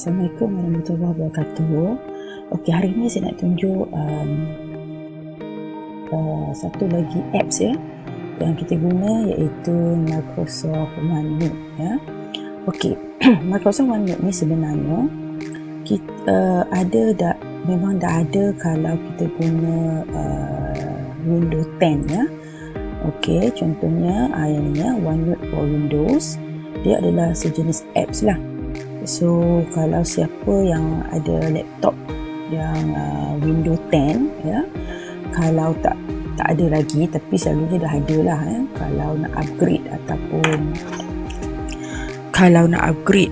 Assalamualaikum warahmatullahi wabarakatuh. Okey, hari ini saya nak tunjuk satu lagi apps ya yang kita guna, iaitu Microsoft OneNote ya. Okey, Microsoft OneNote ni sebenarnya kita memang dah ada kalau kita guna Windows 10 ya. Okey, contohnya yang ni OneNote for Windows, dia adalah sejenis apps lah. So kalau siapa yang ada laptop yang Windows 10 ya, kalau tak ada lagi, tapi selalunya dah ada lah ya, kalau nak upgrade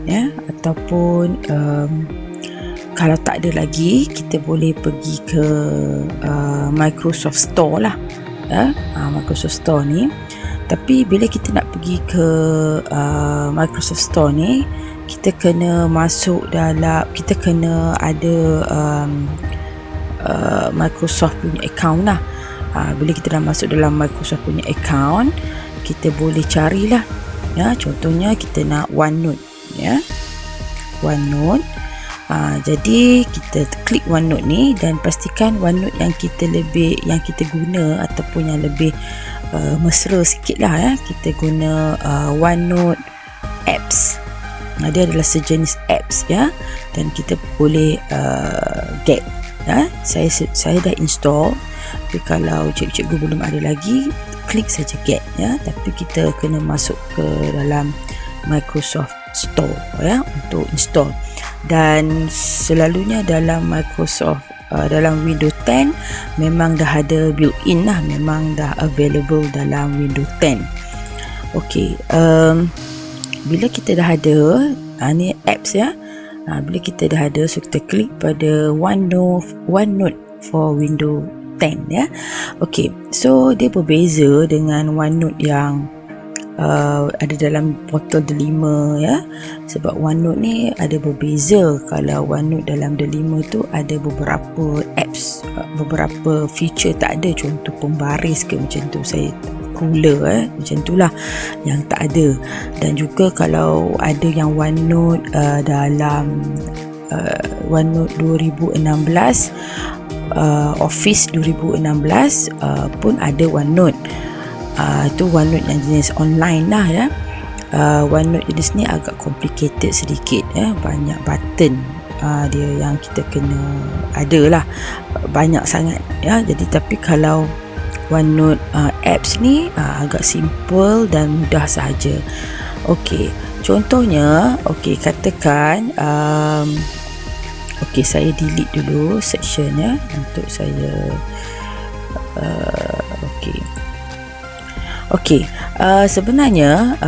ya, ataupun kalau tak ada lagi, kita boleh pergi ke Microsoft Store lah ya. Microsoft Store ni, tapi bila kita nak pergi ke Microsoft Store ni, kita kena masuk dalam, kita kena ada Microsoft punya account lah. Bila kita dah masuk dalam Microsoft punya account, kita boleh carilah ya. Contohnya kita nak OneNote ya, OneNote. Jadi kita klik OneNote ni dan pastikan OneNote yang kita guna ataupun yang lebih mesra sikit lah ya, kita guna OneNote apps. Dia adalah sejenis apps ya, dan kita boleh get ya. Saya dah install, tapi kalau cikgu belum ada lagi, klik saja get ya. Tapi kita kena masuk ke dalam Microsoft Store ya untuk install. Dan selalunya dalam Microsoft dalam Windows 10 memang dah ada built-in lah, memang dah available dalam Windows 10. Okey, bila kita dah ada ni apps ya, bila kita dah ada, so kita klik pada OneNote for Windows 10 ya. Okey, so dia berbeza dengan OneNote yang ada dalam portal D5 ya, sebab OneNote ni ada berbeza. Kalau OneNote dalam D5 tu ada beberapa apps, beberapa feature tak ada, contoh pembaris ke macam tu, cooler macam itulah yang tak ada. Dan juga kalau ada yang OneNote dalam OneNote 2016, Office 2016 pun ada OneNote. Itu OneNote yang jenis online lah ya. OneNote jenis ni agak complicated sedikit ya, banyak button dia yang kita kena ada lah, banyak sangat ya. Jadi tapi kalau OneNote apps ni agak simple dan mudah sahaja. Okey, contohnya, okey, katakan okey, saya delete dulu section ya untuk saya okey, sebenarnya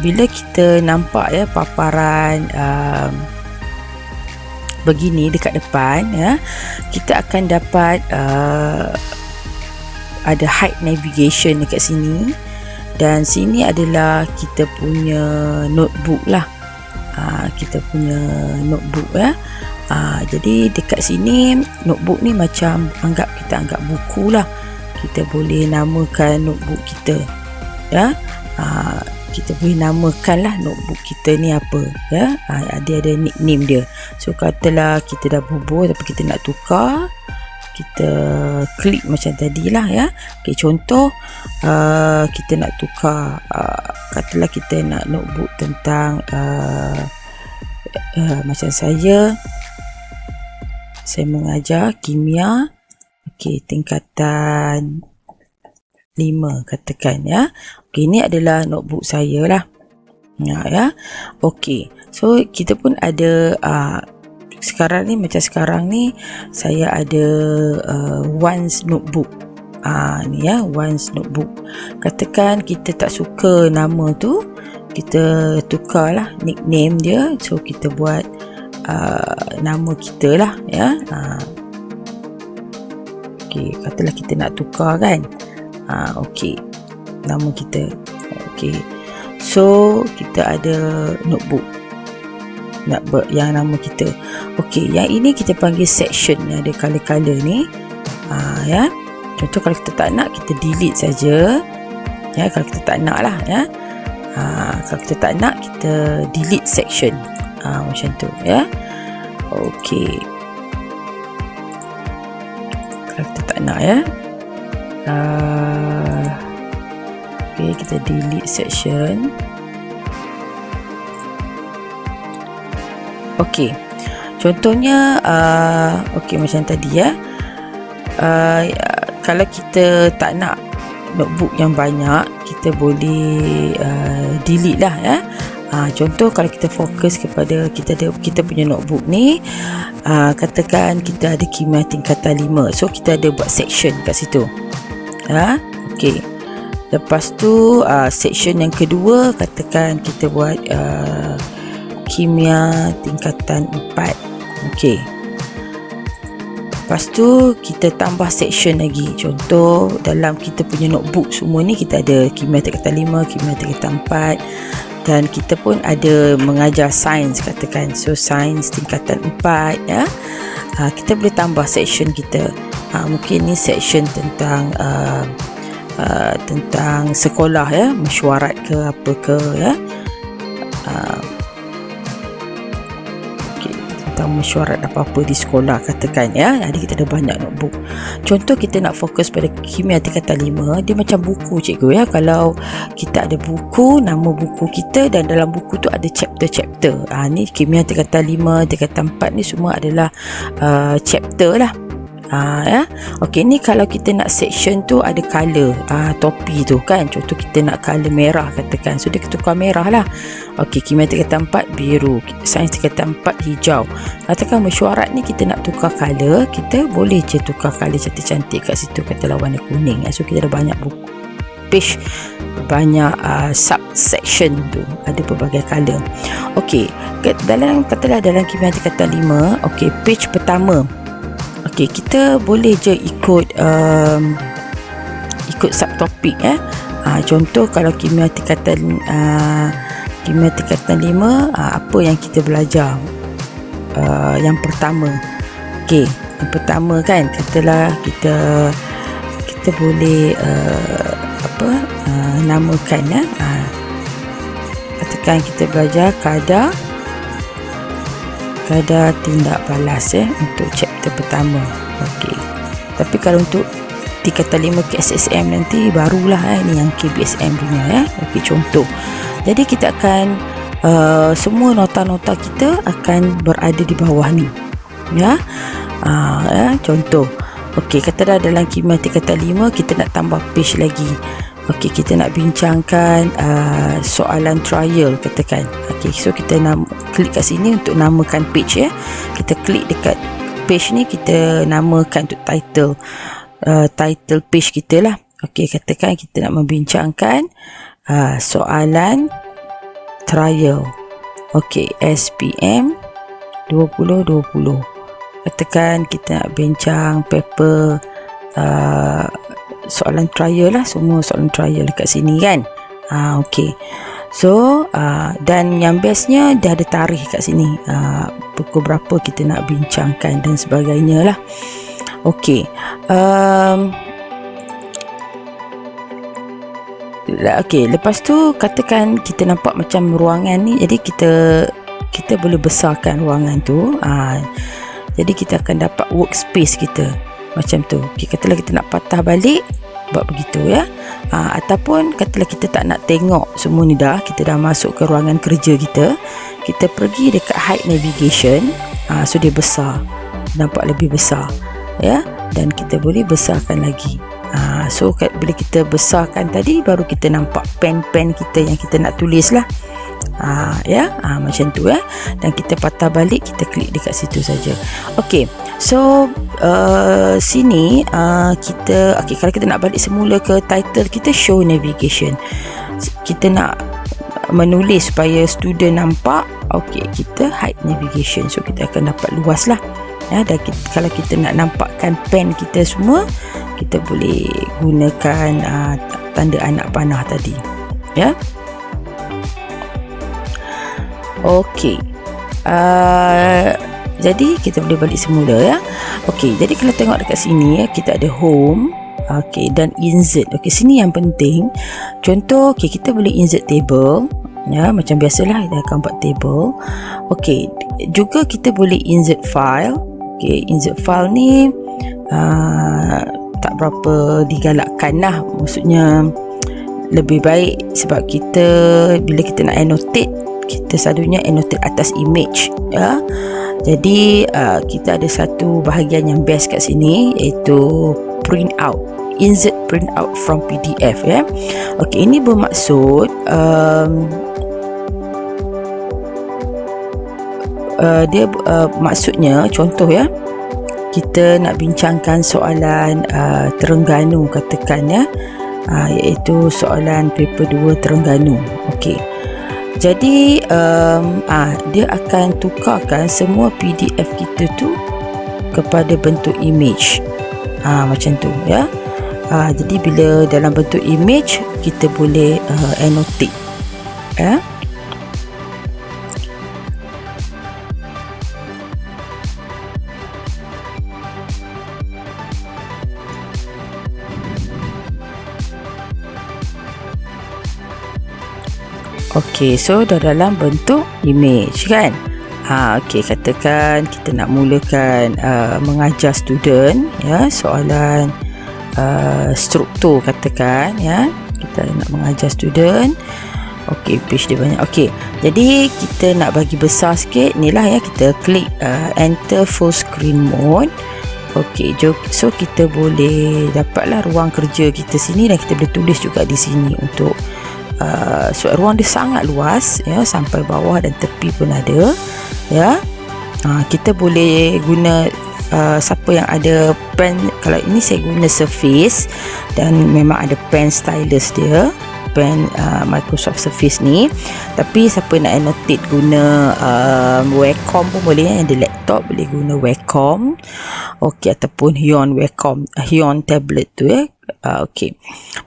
bila kita nampak ya paparan begini dekat depan ya, kita akan dapat ada hide navigation dekat sini, dan sini adalah kita punya notebook lah. Kita punya notebook ya. Jadi dekat sini notebook ni macam kita anggap buku lah. Kita boleh namakan notebook kita ya. Kita boleh namakan lah notebook kita ni apa ya. Dia ada nickname dia. So katalah kita dah bubuh tapi kita nak tukar, kita klik macam tadi lah ya. Okay, contoh kita nak tukar, katalah kita nak notebook tentang macam saya mengajar kimia, okay, tingkatan 5 katakan ya. Okay, ini adalah notebook saya lah ya. Okay, so kita pun ada sekarang ni, macam sekarang ni saya ada One's notebook ni ya, One's notebook. Katakan kita tak suka nama tu, kita tukarlah nickname dia. So kita buat nama kita lah ya. Okey, katalah kita nak tukar kan. Okey, nama kita. Okey, so kita ada notebook yang nama kita. Okey, yang ini kita panggil section yang ada color-color ni ya. Contoh kalau kita tak nak, kita delete saja ya, kalau kita tak nak lah ya. Kalau kita tak nak, kita delete section Macam tu ya. Okey, kalau kita tak nak ya, okey, kita delete section. Okey, contohnya okey macam tadi ya. Kalau kita tak nak notebook yang banyak, kita boleh delete lah ya. Contoh kalau kita fokus kepada kita punya notebook ni, katakan kita ada kimia tingkatan 5, so kita ada buat section kat situ. Okey, lepas tu section yang kedua, katakan kita buat kimia tingkatan 4. Okey, lepas tu kita tambah section lagi. Contoh dalam kita punya notebook semua ni, kita ada kimia tingkatan 5, kimia tingkatan 4, dan kita pun ada mengajar sains katakan, so sains tingkatan 4 ya. Kita boleh tambah section kita. Mungkin ni section tentang tentang sekolah ya, mesyuarat ke apa ke ya. Mesyuarat apa-apa di sekolah katakan ya. Jadi kita ada banyak notebook. Contoh kita nak fokus pada kimia tingkatan 5, dia macam buku cikgu ya. Kalau kita ada buku, nama buku kita, dan dalam buku tu ada chapter-chapter. Ni kimia tingkatan 5, tingkatan 4 ni semua adalah chapter lah. Ya. Okey, ni kalau kita nak section tu ada color, topi tu kan. Contoh kita nak color merah katakan, so dia tukar merah lah. Okey, kimia tingkatan 4 biru, sains tingkatan 4 hijau. Katakan mesyuarat ni kita nak tukar color, kita boleh je tukar color cantik-cantik kat situ, katalah warna kuning. So kita ada banyak buku, page, banyak subsection tu, ada pelbagai color. Okey, katalah dalam kimia tingkatan 5, okey, page pertama. Okey, kita boleh je ikut subtopik ya. Contoh kalau kimia tingkatan 5, apa yang kita belajar yang pertama. Okey, yang pertama kan, katalah kita boleh namakan ya. Katakan kita belajar kadar tindak balas ya, untuk chapter pertama. Okey, tapi kalau untuk tingkatan 5 KSSM nanti barulah ini yang KBSM punya ya. Okey, contoh. Jadi kita akan semua nota-nota kita akan berada di bawah ni ya. Contoh. Okey, katalah dalam kimia tingkatan 5 kita nak tambah page lagi. Okey, kita nak bincangkan soalan trial katakan. Okey, so kita klik kat sini untuk namakan page ya. Kita klik dekat page ni, kita namakan untuk title page kita lah. Okey, katakan kita nak membincangkan soalan trial. Okey, SPM 2020. Katakan kita nak bincang paper soalan trial lah, semua soalan trial dekat sini kan. Okey, so dan yang bestnya dia ada tarikh kat sini, pukul berapa kita nak bincangkan dan sebagainya lah. Okey, okey, lepas tu katakan kita nampak macam ruangan ni, jadi kita boleh besarkan ruangan tu. Jadi kita akan dapat workspace kita macam tu. Okey, katalah kita nak patah balik, buat begitu ya. Ataupun katalah kita tak nak tengok semua ni dah, kita dah masuk ke ruangan kerja kita, kita pergi dekat hide navigation. So dia besar, nampak lebih besar ya, dan kita boleh besarkan lagi. So bila kita besarkan tadi, baru kita nampak pen kita yang kita nak tulis lah. Macam tu ya. Dan kita patah balik, kita klik dekat situ saja. Okey, so sini kita kalau kita nak balik semula ke title kita, show navigation. Kita nak menulis supaya student nampak. Okey, kita hide navigation, so kita akan dapat luas lah ya. Dan kalau kita nak nampakkan pen kita semua, kita boleh gunakan tanda anak panah tadi ya. Okey, jadi kita boleh balik semula ya. Okey, jadi kalau tengok dekat sini ya, kita ada home, okey, dan insert. Okey, sini yang penting. Contoh, okey, kita boleh insert table. ya, macam biasalah dia akan buat table. Okey, juga kita boleh insert file. Okey, insert file ni tak berapa digalakkan lah, maksudnya lebih baik sebab kita bila kita nak annotate, kita selalunya annotate atas image, ya. Jadi kita ada satu bahagian yang best kat sini, iaitu print out, insert print out from PDF, ya. Okey, ini bermaksud dia maksudnya, contoh ya, kita nak bincangkan soalan Terengganu katakan, ya, iaitu soalan paper 2 Terengganu. Okey, jadi dia akan tukarkan semua PDF kita tu kepada bentuk image, macam tu, ya. Jadi bila dalam bentuk image, kita boleh annotate, ya. Okey, so dah dalam bentuk image kan. Okey, katakan kita nak mulakan mengajar student, ya, soalan struktur katakan, ya. Kita nak mengajar student. Okey, page dia banyak. Okey, jadi kita nak bagi besar sikit. Ni lah, ya, kita klik enter full screen mode. Okey, so kita boleh dapatlah ruang kerja kita sini, dan kita boleh tulis juga di sini untuk so ruang dia sangat luas, ya, sampai bawah dan tepi pun ada, ya. Kita boleh guna siapa yang ada pen, kalau ini saya guna Surface dan memang ada pen stylus dia, pen Microsoft Surface ni. Tapi siapa nak annotate guna Wacom pun boleh, yang ada laptop boleh guna Wacom, okey, ataupun Hion tablet tu, ya. Okey,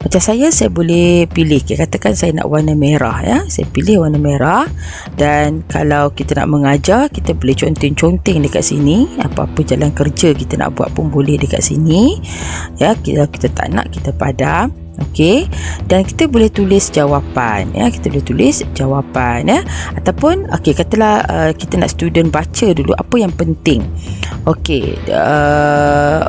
macam saya boleh pilih, katakan saya nak warna merah, ya, saya pilih warna merah. Dan kalau kita nak mengajar, kita boleh conteng-conteng dekat sini, apa-apa jalan kerja kita nak buat pun boleh dekat sini, ya. Kalau kita tak nak, kita padam. Okey, dan kita boleh tulis jawapan, ya, kita boleh tulis jawapan, ya. Ataupun okey, katalah kita nak student baca dulu apa yang penting. Okey,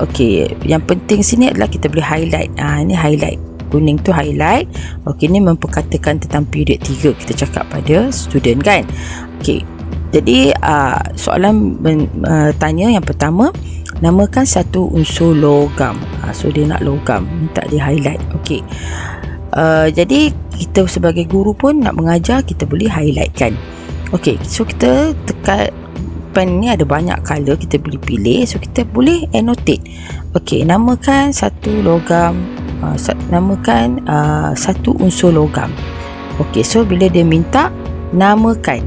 okey, yang penting sini adalah kita boleh highlight. Ini highlight, kuning tu highlight. Okey, ini memperkatakan tentang period 3, kita cakap pada student kan. Okey, jadi soalan tanya yang pertama, namakan satu unsur logam. So dia nak logam, minta dia highlight. Okey, jadi kita sebagai guru pun nak mengajar, kita boleh highlight kan. Okey, so kita tekan pen ni, ada banyak color kita boleh pilih, so kita boleh annotate. Okey, namakan satu logam, namakan satu unsur logam. Okey, so bila dia minta namakan,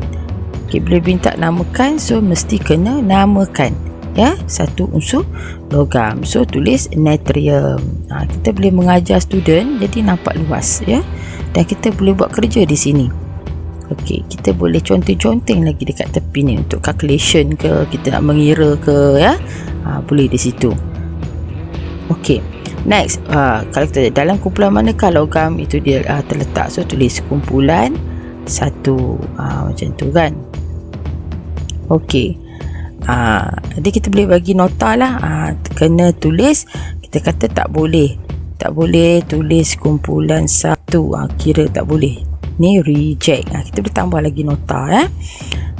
okey, bila minta namakan, so mesti kena namakan, ya, satu unsur logam. So tulis natrium. Kita boleh mengajar student jadi nampak luas, ya, dan kita boleh buat kerja di sini. Okey, kita boleh conteng-conteng lagi dekat tepi ni untuk calculation ke, kita nak mengira ke, ya, boleh di situ. Okey, next, kalau kita dalam kumpulan manakah logam itu dia terletak, so tulis kumpulan 1, macam tu kan. Okey, jadi kita boleh bagi nota lah, kena tulis, kita kata tak boleh tulis kumpulan 1, kira tak boleh, ni reject. Kita boleh tambah lagi nota, ya.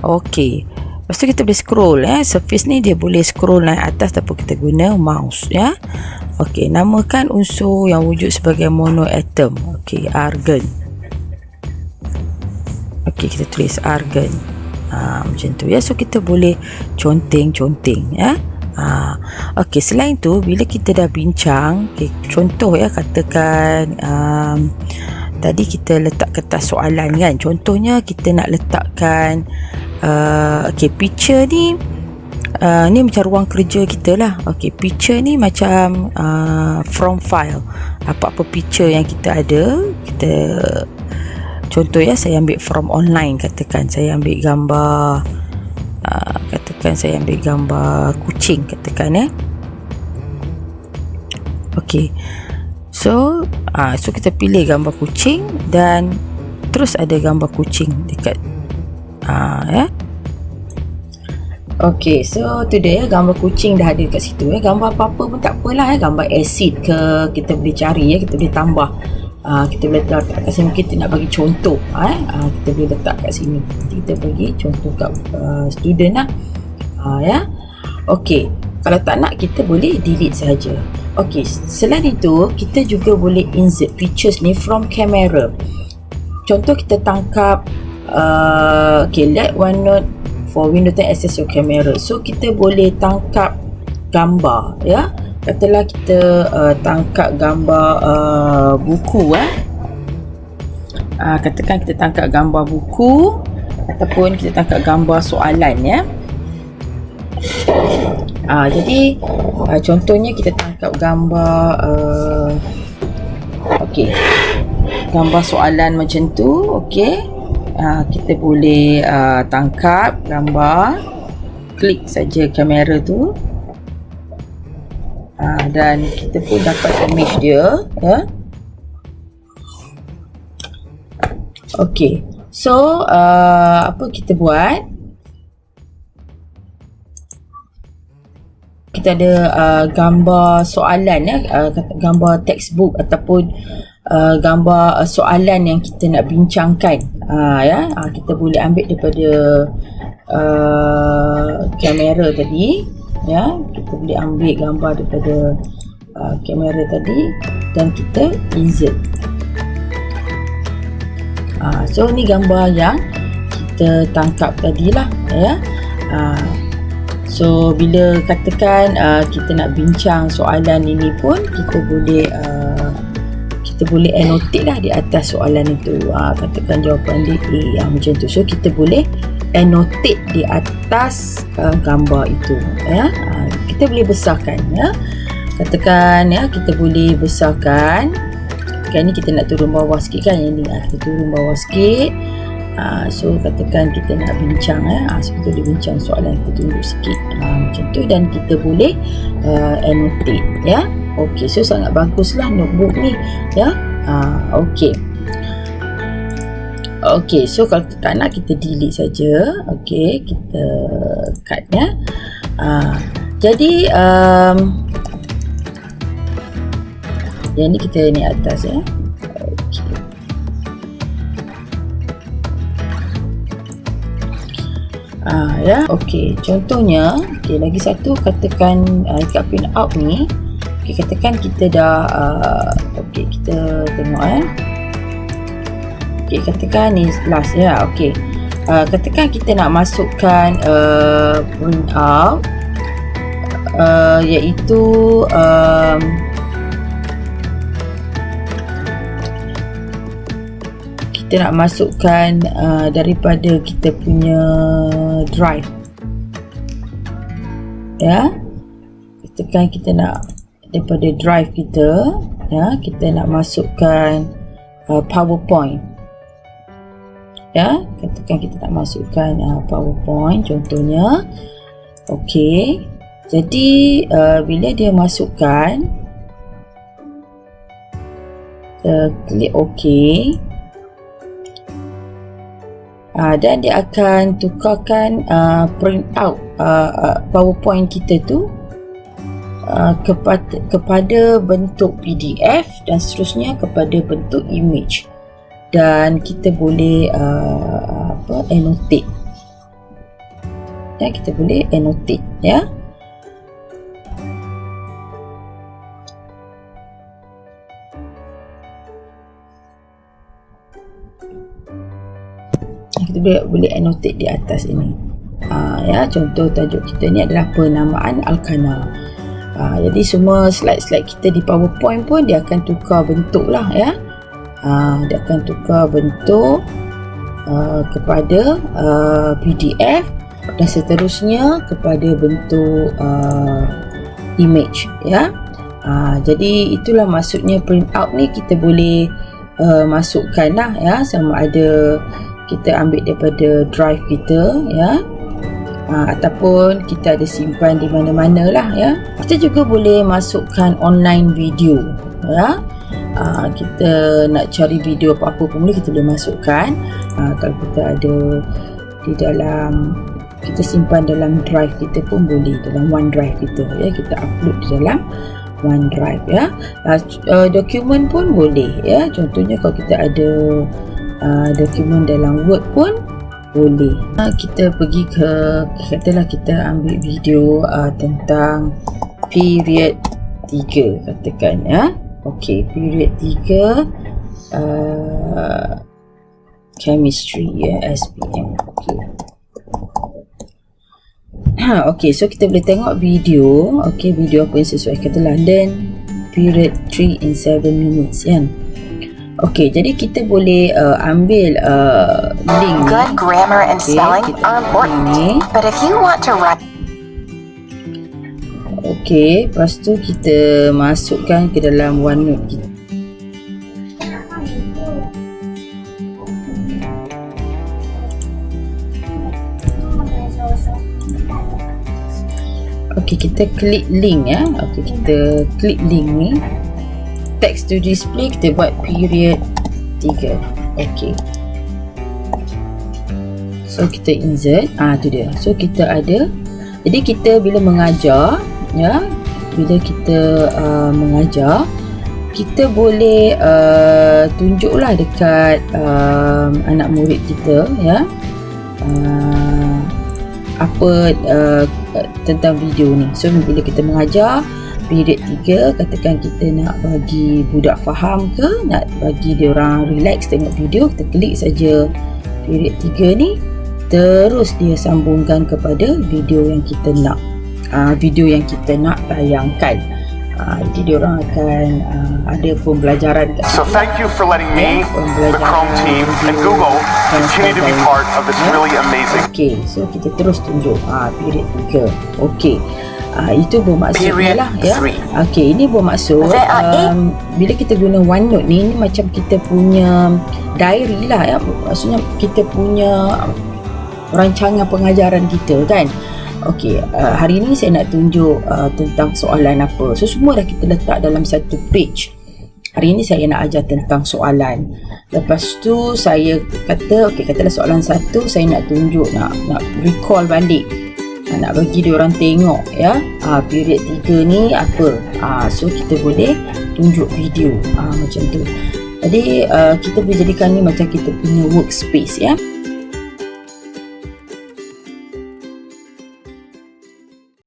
Okey, lepas tu kita boleh scroll, ya. Surface ni dia boleh scroll naik atas tanpa kita guna mouse, ya. Okey, namakan unsur yang wujud sebagai monoatom. Okey, argon. Okey, kita tulis argon, macam tu, ya. So kita boleh conteng-conteng, ya. Okey, selain tu bila kita dah bincang, contoh, ya, katakan tadi kita letak kertas soalan kan, contohnya kita nak letakkan okey, picture ni ni macam ruang kerja kita lah. Okey, picture ni macam from file, apa-apa picture yang kita ada, kita contoh, ya, saya ambil from online, katakan saya ambil gambar kucing, katakan, ya. Okey, so kita pilih gambar kucing dan terus ada gambar kucing dekat ya. Okey, so tu dia gambar kucing dah ada kat situ gambar apa-apa pun tak apalah gambar acid ke kita boleh cari kita boleh tambah. Kita boleh letak kat sini, kita nak bagi contoh kita boleh letak kat sini. Nanti kita bagi contoh kat student lah. Ya. Okey, kalau tak nak kita boleh delete saja. Okey, selain itu kita juga boleh insert pictures ni from camera. Contoh kita tangkap let OneNote for Windows 10 access your camera. So kita boleh tangkap gambar ya. Katalah kita tangkap gambar buku katakan kita tangkap gambar buku ataupun kita tangkap gambar soalan ya. Jadi contohnya kita tangkap gambar gambar soalan macam tu. Kita boleh tangkap gambar, klik saja kamera tu dan kita pun dapat image dia ya. Okey, so apa kita buat, kita ada gambar soalan gambar textbook ataupun gambar soalan yang kita nak bincangkan kita boleh ambil daripada kamera tadi ya. Kita boleh ambil gambar daripada kamera tadi dan kita insert. So ni gambar yang kita tangkap tadilah ya. So bila katakan kita nak bincang soalan ini pun kita boleh annotate lah di atas soalan itu. Katakan jawapan dia A macam tu. So kita boleh annotate di atas gambar itu ya. Kita boleh besarkan ya. Katakan ya, kita boleh besarkan. Ni kita nak turun bawah sikit kan, yang ni kita turun bawah sikit. So katakan kita nak bincang so kita boleh bincang soalan, kita tunjuk sikit macam tu dan kita boleh annotate ya. Okey, so sangat baguslah notebook ni ya. Okey, so kalau kita tak nak kita delete saja. Okey, kita cut ya. Jadi yang ni kita ni atas ya. Okey, contohnya lagi satu, katakan dekat print out ni. Katakan kita dah kita tengok katakan ni last ya. Katakan kita nak masukkan print out iaitu kita nak masukkan daripada kita punya drive ya. Katakan kita nak daripada drive kita ya, kita nak masukkan PowerPoint ya. Katakan kita nak masukkan PowerPoint contohnya. Okey, jadi bila dia masukkan, klik OK dan dia akan tukarkan print out PowerPoint kita tu kepada bentuk PDF dan seterusnya kepada bentuk image, dan kita boleh annotate ya. Kita boleh annotate ya. Kita boleh annotate di atas ini ya. Contoh tajuk kita ni adalah penamaan Alkana. Jadi semua slide-slide kita di PowerPoint pun dia akan tukar bentuk lah ya. Dia akan tukar bentuk kepada PDF dan seterusnya kepada bentuk image ya. Jadi itulah maksudnya print out ni. Kita boleh masukkan lah ya, sama ada kita ambil daripada drive kita ya, ataupun kita ada simpan di mana-mana lah ya. Kita juga boleh masukkan online video ya. kita nak cari video apa-apa pun boleh, kita boleh masukkan. Kalau kita ada di dalam, kita simpan dalam drive kita pun boleh, dalam OneDrive kita ya, kita upload di dalam OneDrive ya. Dokumen pun boleh ya, contohnya kalau kita ada dokumen dalam Word pun boleh. Kita pergi ke, katalah kita ambil video tentang period 3 katakan ya. Okey, period 3 chemistry ya, SPM. Okey. Okey, so kita boleh tengok video. Okey, video apa yang sesuai, katalah learn period 3 in 7 minutes kan. Okey, jadi kita boleh ambil link ni. Good grammar and spelling are important. But if you want to write, okey, lepas tu kita masukkan ke dalam OneNote kita. Okey, kita klik link ya. Okey, kita klik link ni. Text to display, kita buat period 3. Okey. So kita insert, tu dia. So kita ada. Jadi kita bila mengajar ya, bila kita mengajar, kita boleh tunjuklah dekat anak murid kita ya, apa tentang video ni. So bila kita mengajar period 3, katakan kita nak bagi budak faham ke, nak bagi dia orang relax tengok video, kita klik saja period 3 ni, terus dia sambungkan kepada video yang kita nak, tayangkan. Jadi dia orang akan ada pembelajaran kat So thank you for letting me, the Chrome team, and Google continue to be part of this really amazing. Okay, so kita terus tunjuk period 3. Okay, itu bermaksud lah ya. Okay, ini bermaksud bila kita guna OneNote ni, ini macam kita punya diary lah ya. Maksudnya kita punya rancangan pengajaran kita kan. Okey, hari ni saya nak tunjuk tentang soalan apa. So semua dah kita letak dalam satu page. Hari ni saya nak ajar tentang soalan. Lepas tu saya kata, okey, katalah soalan 1 saya nak tunjuk, nak recall balik. Nak bagi dia orang tengok ya. Period 3 ni apa. So kita boleh tunjuk video macam tu. Jadi kita boleh jadikan ni macam kita punya workspace ya.